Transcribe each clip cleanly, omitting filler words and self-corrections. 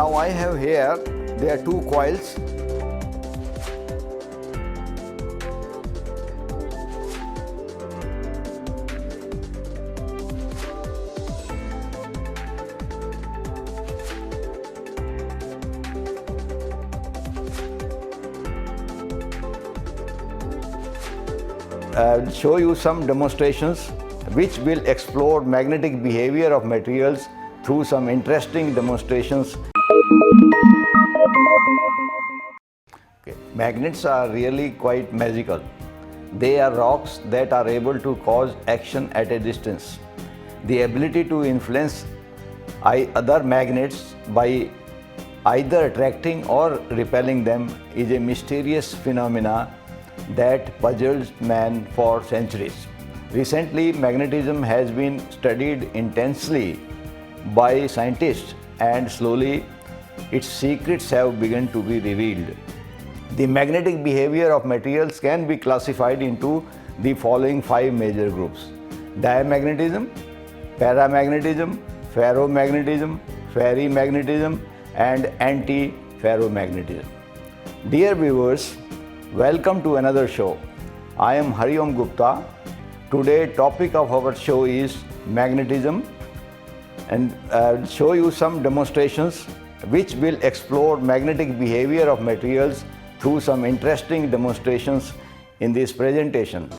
Now I have here, there are two coils. I'll show you some demonstrations which will explore magnetic behavior of materials through some interesting demonstrations. Okay. Magnets are really quite magical. They are rocks that are able to cause action at a distance. The ability to influence other magnets by either attracting or repelling them is a mysterious phenomena that puzzled man for centuries. Recently, magnetism has been studied intensely by scientists, and slowly its secrets have begun to be revealed. The magnetic behavior of materials can be classified into the following 5 major groups: diamagnetism, paramagnetism, ferromagnetism, ferrimagnetism, and anti-ferromagnetism. Dear viewers, welcome to another show. I am Hariom Gupta. Today topic of our show is magnetism, and I'll show you some demonstrations which will explore magnetic behavior of materials through some interesting demonstrations in this presentation.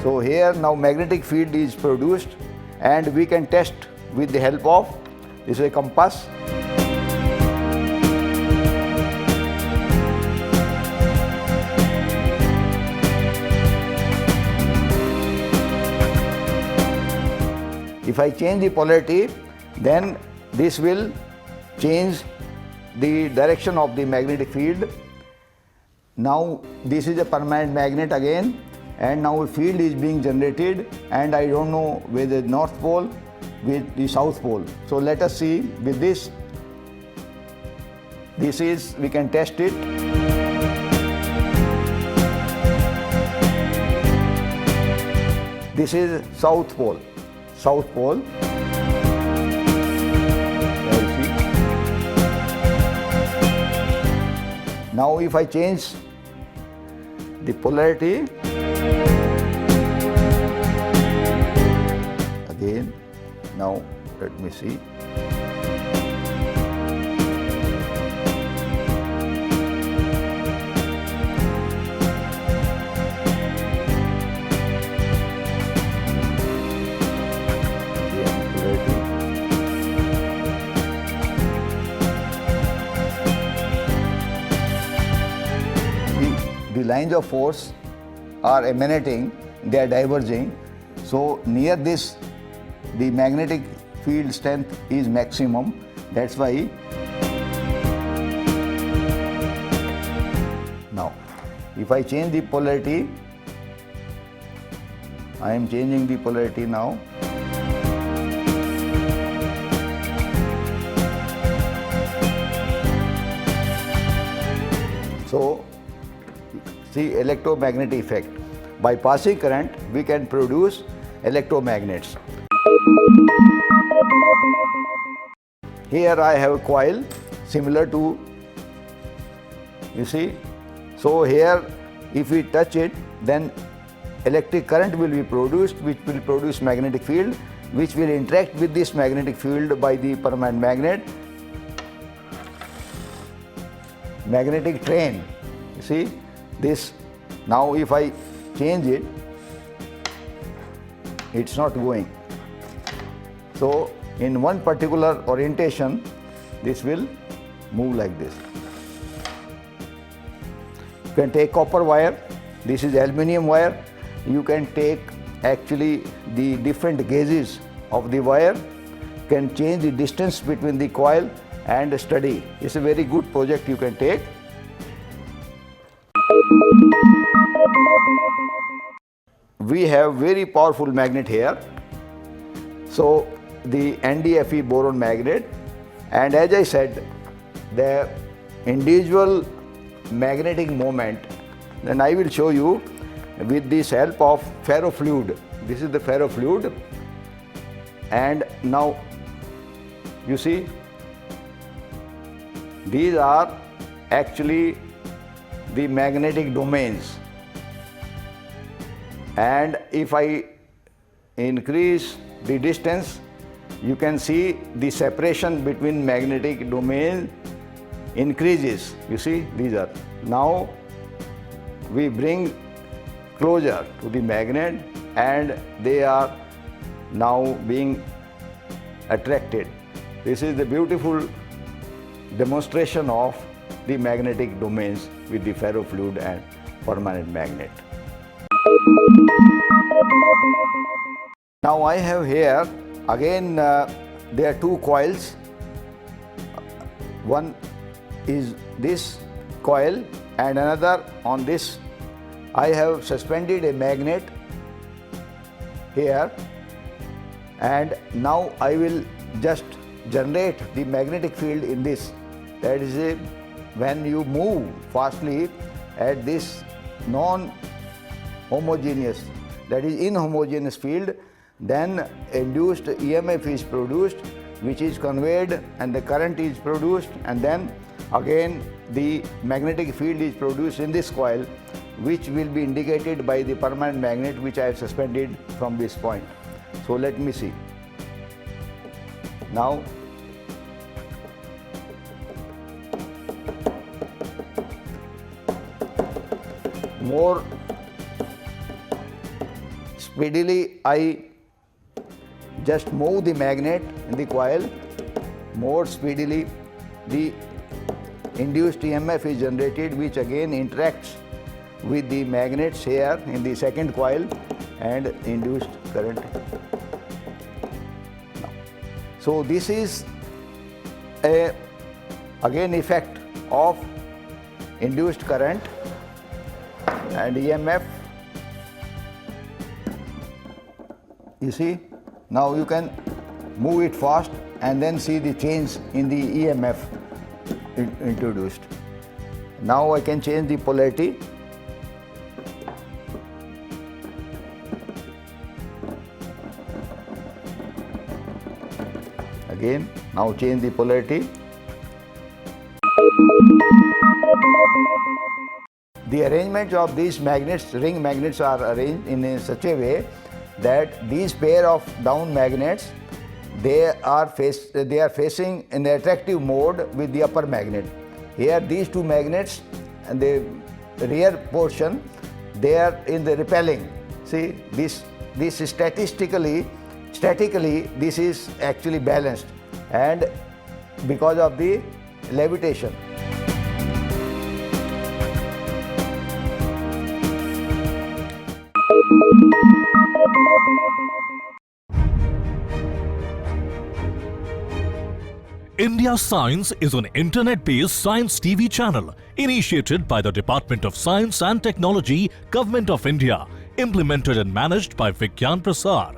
So here now magnetic field is produced, and we can test with the help of this is a compass. If I change the polarity, then this will change the direction of the magnetic field. Now this is a permanent magnet again, and now a field is being generated, and I don't know whether North Pole with the South Pole. So let us see with this. This is, we can test it. This is South Pole. South Pole. Now if I change the polarity, again, now let me see. The lines of force are emanating, they are diverging. So near this, the magnetic field strength is maximum. That's why now if I change the polarity, I am changing the polarity now. So see electromagnetic effect. By passing current, we can produce electromagnets. Here I have a coil similar to, you see. So here if we touch it, then electric current will be produced, which will produce magnetic field, which will interact with this magnetic field by the permanent magnet. Magnetic train, you see this. Now if I change it, it's not going. So in one particular orientation, this will move like this. You can take copper wire, this is aluminum wire. You can take actually the different gauges of the wire, can change the distance between the coil and study. It's a very good project you can take. We have very powerful magnet here. So the NdFe boron magnet, and as I said, the individual magnetic moment, then I will show you with this help of ferrofluid. this is the ferrofluid, and now you see these are actually the magnetic domains, and if I increase the distance, you can see the separation between magnetic domain increases. You see, these are. Now we bring closer to the magnet and they are now being attracted. This is the beautiful demonstration of the magnetic domains with the ferrofluid and permanent magnet. Now I have here again there are two coils. One is this coil and another on this. I have suspended a magnet here, and now I will just generate the magnetic field in this. That is, when you move fastly at this non-homogeneous, that is inhomogeneous field, then induced EMF is produced, which is conveyed and the current is produced, and then again the magnetic field is produced in this coil, which will be indicated by the permanent magnet which I have suspended from this point. So let me see. Now more speedily I just move the magnet in the coil, more speedily the induced EMF is generated, which again interacts with the magnets here in the second coil and induced current. So this is a again effect of induced current and EMF. You see, now you can move it fast and then see the change in the EMF introduced. Now I can change the polarity. Again, now change the polarity. The arrangement of these magnets, ring magnets, are arranged in such a way that these pair of down magnets, they are facing in the attractive mode with the upper magnet. Here these two magnets and the rear portion, they are in the repelling. See, this is statically this is actually balanced, and because of the levitation. India Science is an internet-based science TV channel initiated by the Department of Science and Technology, Government of India, implemented and managed by Vigyan Prasar.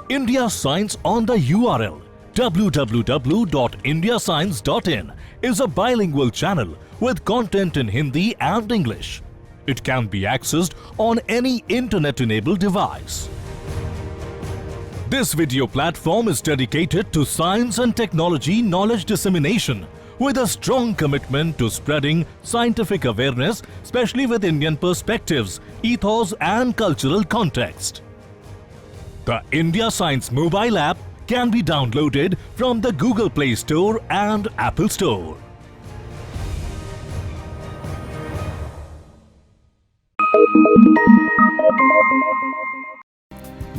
India Science on the URL www.indiascience.in is a bilingual channel with content in Hindi and English. It can be accessed on any internet-enabled device. This video platform is dedicated to science and technology knowledge dissemination with a strong commitment to spreading scientific awareness, especially with Indian perspectives, ethos and cultural context. The India Science mobile app can be downloaded from the Google Play Store and Apple Store.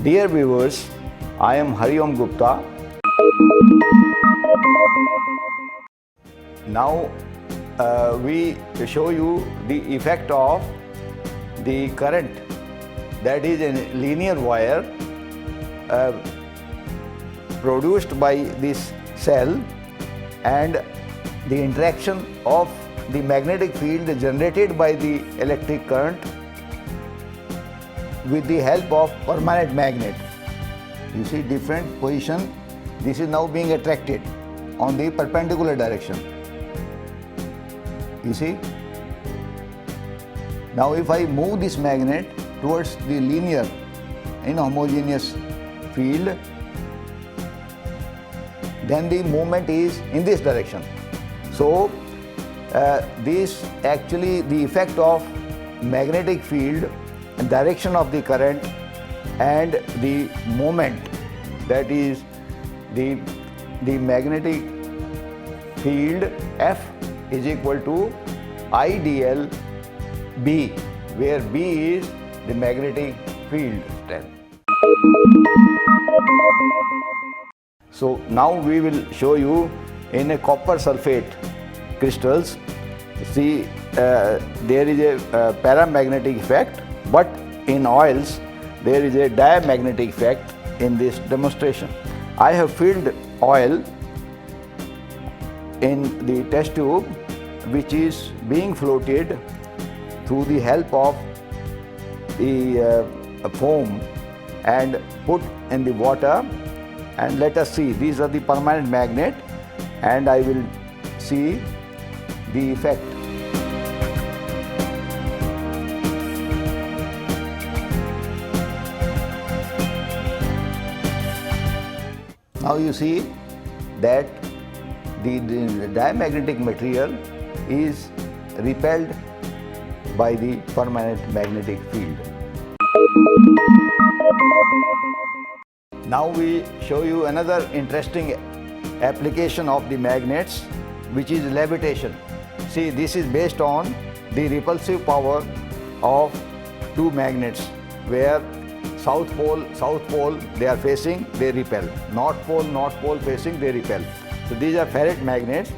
Dear viewers, I am Hariom Gupta. Now we show you the effect of the current that is a linear wire produced by this cell and the interaction of the magnetic field generated by the electric current with the help of permanent magnet. You see different position. This is now being attracted on the perpendicular direction. You see, Now if I move this magnet towards the linear inhomogeneous field, then the movement is in this direction. So this actually the effect of magnetic field, direction of the current and the moment, that is the magnetic field F is equal to IDL B, where B is the magnetic field strength. So now we will show you in a copper sulfate crystals. See, there is a paramagnetic effect, but in oils there is a diamagnetic effect in this demonstration. I have filled oil in the test tube, which is being floated through the help of the foam and put in the water, and let us see. These are the permanent magnet, and I will see the effect. Now you see that the diamagnetic material is repelled by the permanent magnetic field. Now we show you another interesting application of the magnets, which is levitation. See, this is based on the repulsive power of two magnets, where south pole they are facing, they repel. North pole facing, they repel. So these are ferrite magnets.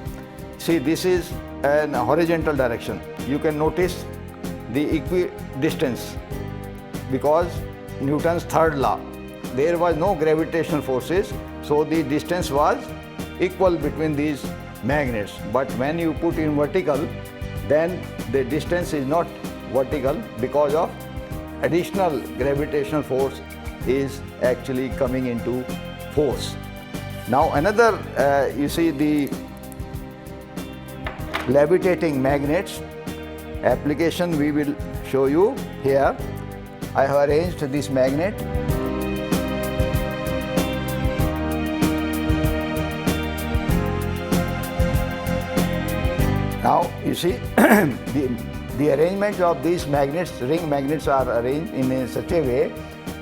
See, this is an horizontal direction. You can notice the equidistance because Newton's third law. There was no gravitational forces, so the distance was equal between these magnets. But when you put in vertical, then the distance is not vertical because of additional gravitational force is actually coming into force. Now another, you see the levitating magnets application we will show you here. I have arranged this magnet. Now you see the arrangement of these magnets, ring magnets, are arranged in such a way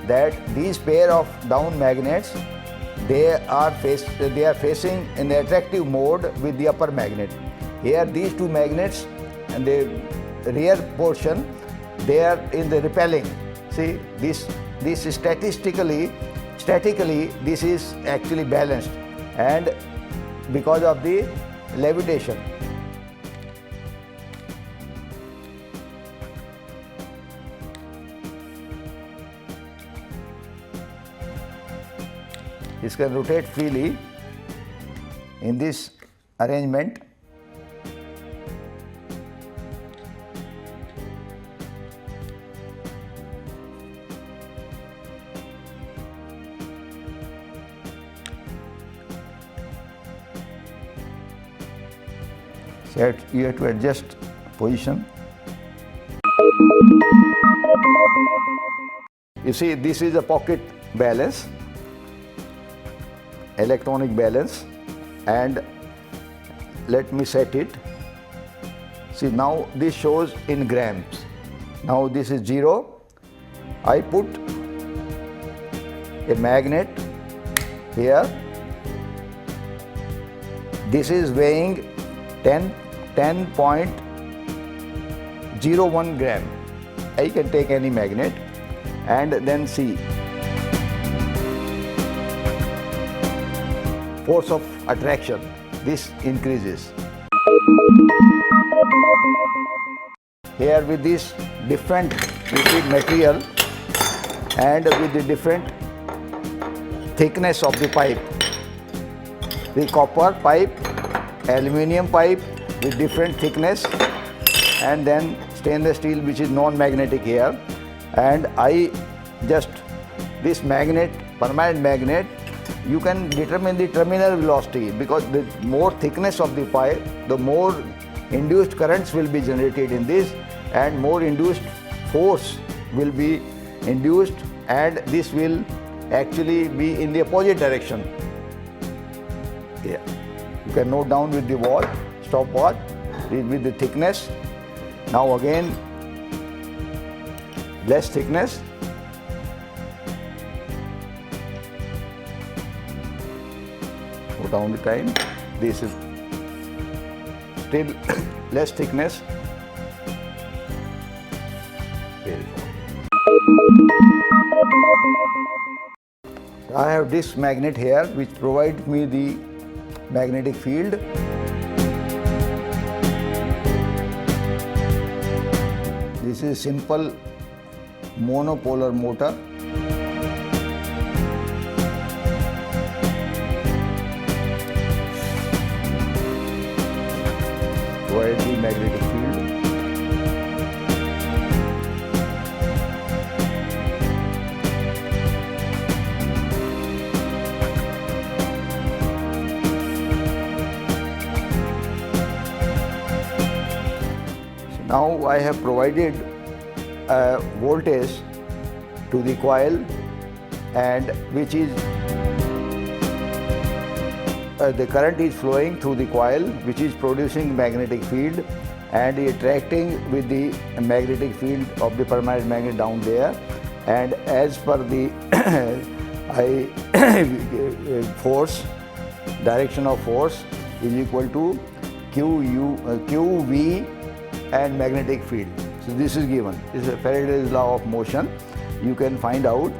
that these pair of down magnets, they are facing in the attractive mode with the upper magnet. Here these two magnets and the rear portion, they are in the repelling. See, this statically this is actually balanced, and because of the levitation. This can rotate freely in this arrangement. So you have to adjust position. You see, this is a pocket balance, electronic balance, and let me set it. See, now this shows in grams. Now this is 0. I put a magnet here. This is weighing 10.01 gram. I can take any magnet and then see. Force of attraction, this increases. Here with this different liquid material and with the different thickness of the pipe, the copper pipe, aluminium pipe with different thickness, and then stainless steel, which is non-magnetic here. And I just, this magnet, permanent magnet, you can determine the terminal velocity, because the more thickness of the pipe, the more induced currents will be generated in this, and more induced force will be induced, and this will actually be in the opposite direction. Yeah. You can note down with the watch, stopwatch, with the thickness. Now again, less thickness. Note down the time. This is still less thickness. Very good. I have this magnet here which provides me the magnetic field. This is simple monopolar motor. Provide the magnetic field. Now I have provided a voltage to the coil, and which is the current is flowing through the coil, which is producing magnetic field and attracting with the magnetic field of the permanent magnet down there. And as per the force, direction of force is equal to QV and magnetic field. So this is given. This is Faraday's law of motion. You can find out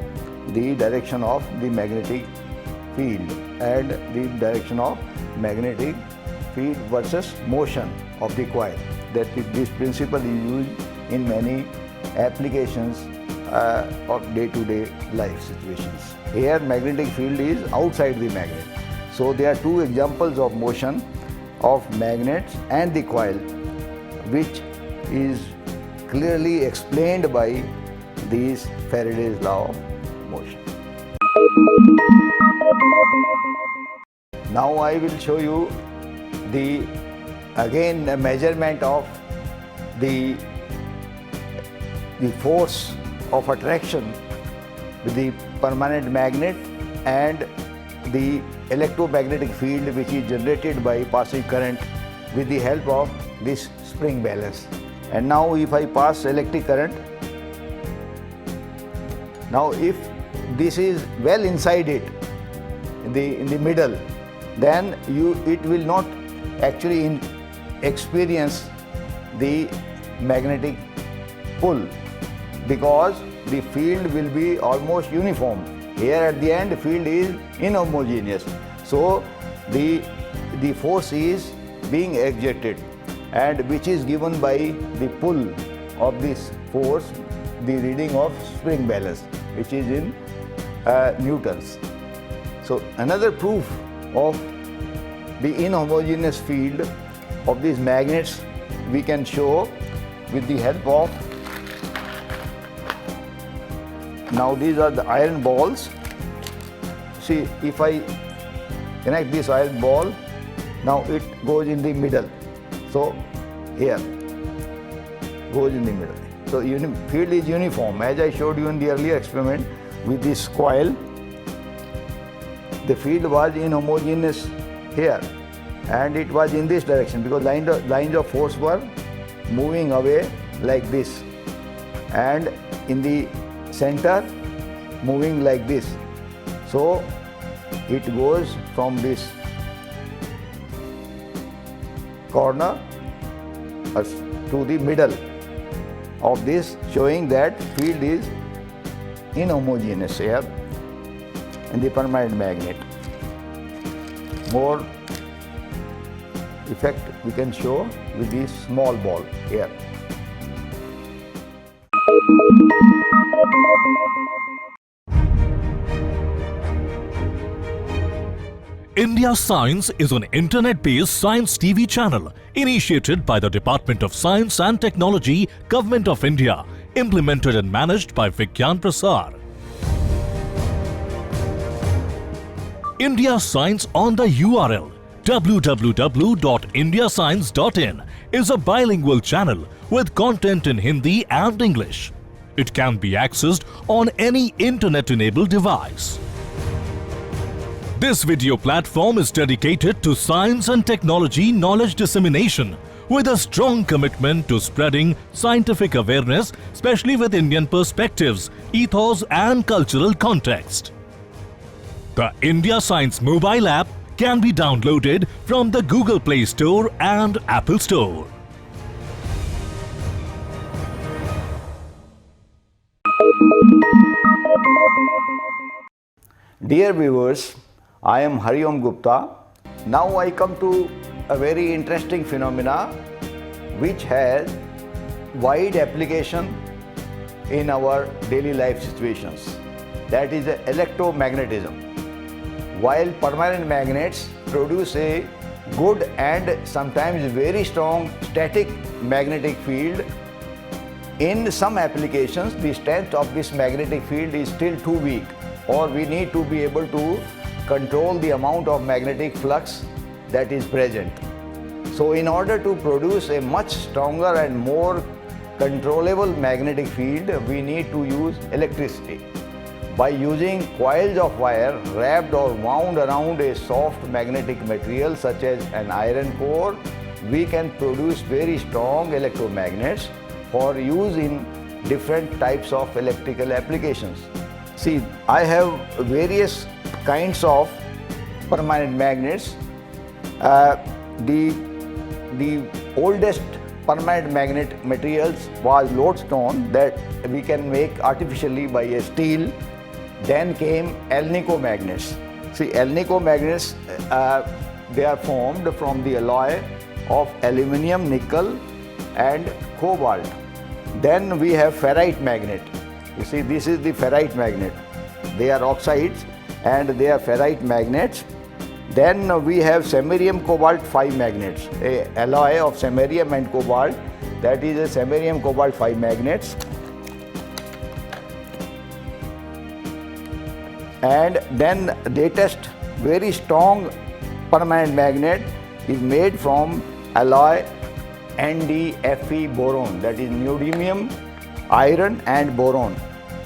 the direction of the magnetic field and the direction of magnetic field versus motion of the coil. This principle is used in many applications of day-to-day life situations. Here magnetic field is outside the magnet. So there are two examples of motion of magnets and the coil, which is clearly explained by this Faraday's law of motion. Now I will show you the measurement of the force of attraction with the permanent magnet and the electromagnetic field which is generated by passing current with the help of this spring balance. And now if I pass electric current, now if this is well inside it, in the middle, then it will not actually experience the magnetic pull, because the field will be almost uniform. Here at the end, field is inhomogeneous. So the force is being exerted, and which is given by the pull of this force, the reading of spring balance, which is in newtons. So another proof of the inhomogeneous field of these magnets we can show with the help of, now these are the iron balls. See, if I connect this iron ball, now it goes in the middle. So here goes in the middle. So field is uniform. As I showed you in the earlier experiment with this coil, the field was inhomogeneous here, and it was in this direction because lines of force were moving away like this, and in the center moving like this. So it goes from this corner to the middle of this, showing that field is inhomogeneous here in the permanent magnet. More effect we can show with this small ball here. India Science is an internet-based science TV channel initiated by the Department of Science and Technology, Government of India, implemented and managed by Vigyan Prasar. India Science on the URL www.indiascience.in is a bilingual channel with content in Hindi and English. It can be accessed on any internet-enabled device. This video platform is dedicated to science and technology knowledge dissemination with a strong commitment to spreading scientific awareness, especially with Indian perspectives, ethos and cultural context. The India Science mobile app can be downloaded from the Google Play Store and Apple Store. Dear viewers, I am Hariom Gupta. Now I come to a very interesting phenomena which has wide application in our daily life situations. That is electromagnetism. While permanent magnets produce a good and sometimes very strong static magnetic field, in some applications the strength of this magnetic field is still too weak, or we need to be able to control the amount of magnetic flux that is present. So in order to produce a much stronger and more controllable magnetic field, we need to use electricity. By using coils of wire wrapped or wound around a soft magnetic material such as an iron core, we can produce very strong electromagnets for use in different types of electrical applications. See, I have various kinds of permanent magnets. The oldest permanent magnet materials was lodestone that we can make artificially by a steel. Then came Alnico magnets. See, Alnico magnets, they are formed from the alloy of aluminium, nickel and cobalt. Then we have ferrite magnet. You see, this is the ferrite magnet. They are oxides and they are ferrite magnets. Then we have samarium cobalt 5 magnets, a alloy of samarium and cobalt, that is a samarium cobalt 5 magnets. And then latest very strong permanent magnet is made from alloy NdFe boron, that is neodymium, iron and boron.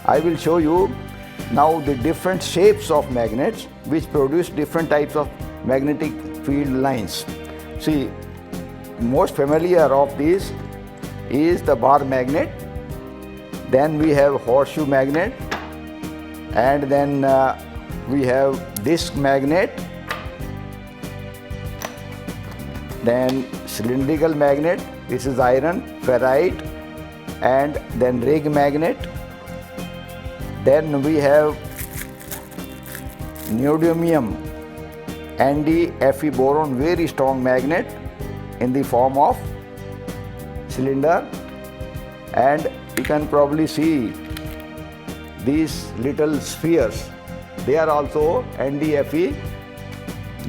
I will show you now the different shapes of magnets which produce different types of magnetic field lines. See, most familiar of these is the bar magnet. Then we have horseshoe magnet, and then we have disc magnet, then cylindrical magnet, this is iron, ferrite, and then rig magnet. Then we have neodymium NdFe boron, very strong magnet in the form of cylinder, and you can probably see these little spheres. They are also NdFe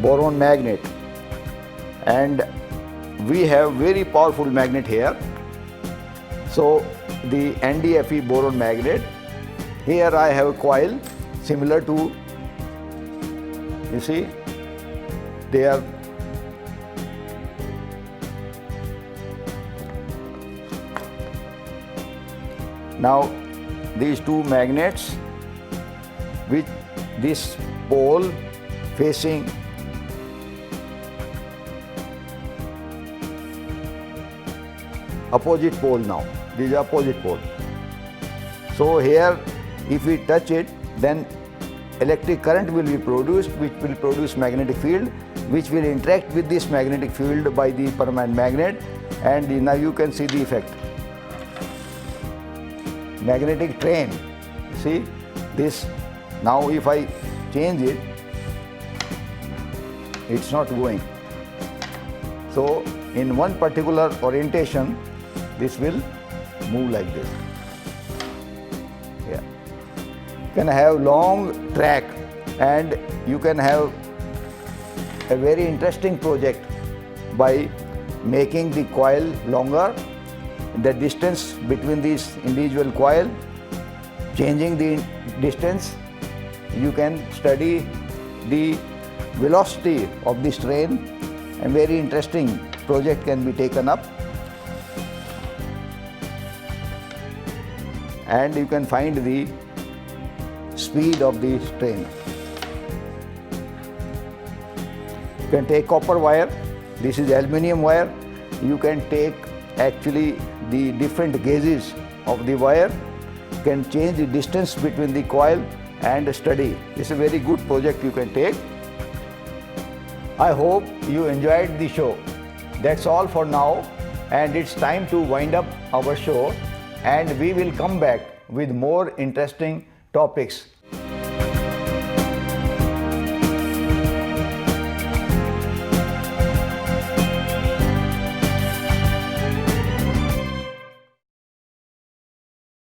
boron magnet, and we have very powerful magnet here. So the NdFe boron magnet, here I have a coil similar to, you see, they are now these two magnets with this pole facing opposite pole. Now this is opposite pole. So here if we touch it, then electric current will be produced, which will produce magnetic field, which will interact with this magnetic field by the permanent magnet, and now you can see the effect. Magnetic train, see this. Now if I change it, it's not going. So in one particular orientation, this will move like this. Yeah. You can have long track, and you can have a very interesting project by making the coil longer, the distance between these individual coil, changing the distance. You can study the velocity of this train, and very interesting project can be taken up. and you can find the speed of the strain. You can take copper wire, this is aluminum wire. You can take actually the different gauges of the wire, you can change the distance between the coil and study. This is a very good project you can take. I hope you enjoyed the show. That's all for now, and it's time to wind up our show, and we will come back with more interesting topics